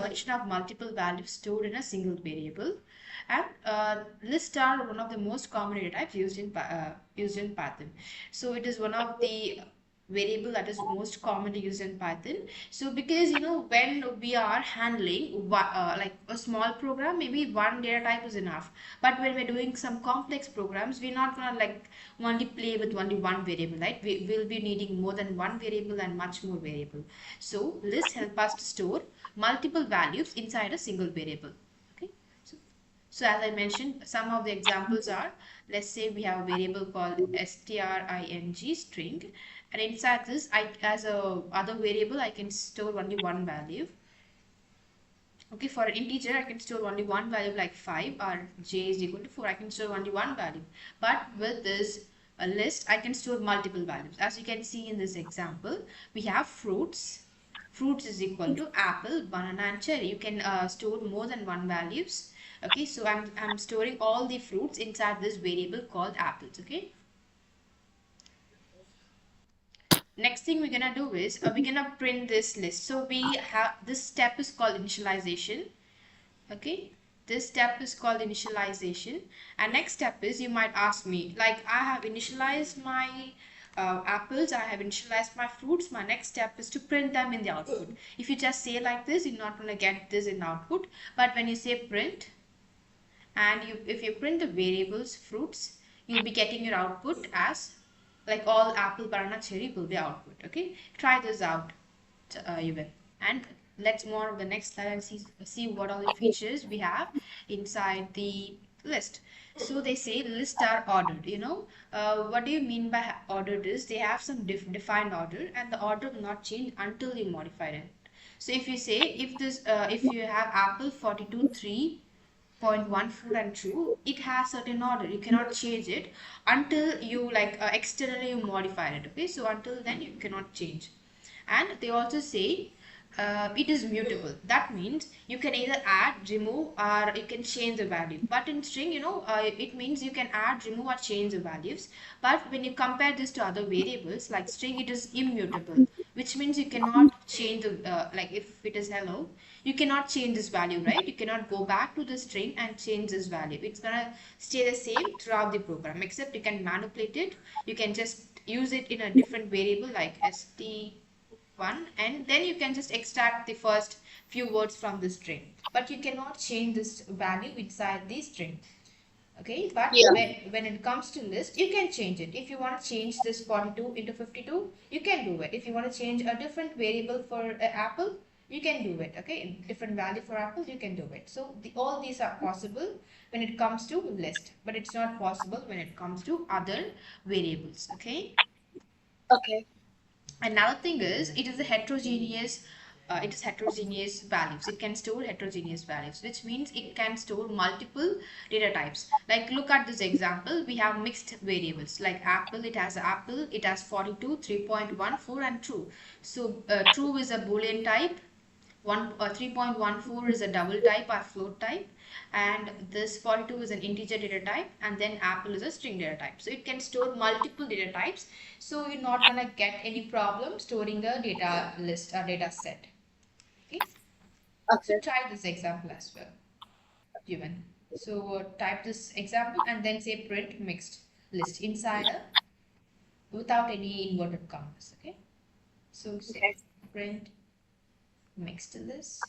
collection of multiple values stored in a single variable. And lists are one of the most common data types used in Python. So it is one of the variable that is most commonly used in Python. So because when we are handling like a small program, maybe one data type is enough. But when we're doing some complex programs, we're not gonna like only play with only one variable, right? We will be needing more than one variable and much more variable. So lists help us to store multiple values inside a single variable. Okay. So as I mentioned, some of the examples are, let's say we have a variable called string string, and inside this, as a other variable, I can store only one value. Okay, for an integer, I can store only one value like 5 or j is equal to 4. I can store only one value. But with this list, I can store multiple values. As you can see in this example, we have fruits. Fruits is equal to apple, banana, and cherry. You can store more than one values. Okay, so I'm storing all the fruits inside this variable called apples. Okay. Next thing we're gonna do is we're gonna print this list. So we have this step is called initialization. Okay, this step is called initialization. And next step is, you might ask me, like, I have initialized my apples, I have initialized my fruits, my next step is to print them in the output. If you just say like this, you're not going to get this in output. But when you say print, and if you print the variables fruits, you'll be getting your output as like all apple, banana, cherry will be output. Okay, try this out, you will. And let's move on to the next slide and see what all the features we have inside the list. So they say lists are ordered. What do you mean by ordered is they have some defined order, and the order will not change until you modify it. So if you say, if you have apple 42 3 0.14 and true, it has certain order. You cannot change it until you like externally you modify it. Okay, so until then you cannot change. And they also say it is mutable. That means you can either add, remove, or you can change the value. But in string, it means you can add, remove, or change the values. But when you compare this to other variables like string, it is immutable, which means you cannot change the like if it is hello, you cannot change this value, right? You cannot go back to the string and change this value. It's gonna stay the same throughout the program, except you can manipulate it. You can just use it in a different variable like st1, and then you can just extract the first few words from the string, but you cannot change this value inside the string. Okay, but Yeah. when it comes to list, you can change it. If you want to change this 42 into 52, you can do it. If you want to change a different variable for apple, you can do it. Okay, different value for apple, you can do it. So all these are possible when it comes to list, but it's not possible when it comes to other variables. Okay. Okay. Another thing is, it is heterogeneous values. It can store heterogeneous values, which means it can store multiple data types. Like look at this example, we have mixed variables like apple, it has apple, it has 42 3.14 and true. So true is a boolean type, 3.14 is a double type or float type, and this 42 is an integer data type, and then apple is a string data type. So it can store multiple data types, so you're not gonna get any problem storing a data list or data set. Okay, so Okay. try this example as well, given. So type this example and then say print mixed list inside a without any inverted commas. Okay, so say print mixed list.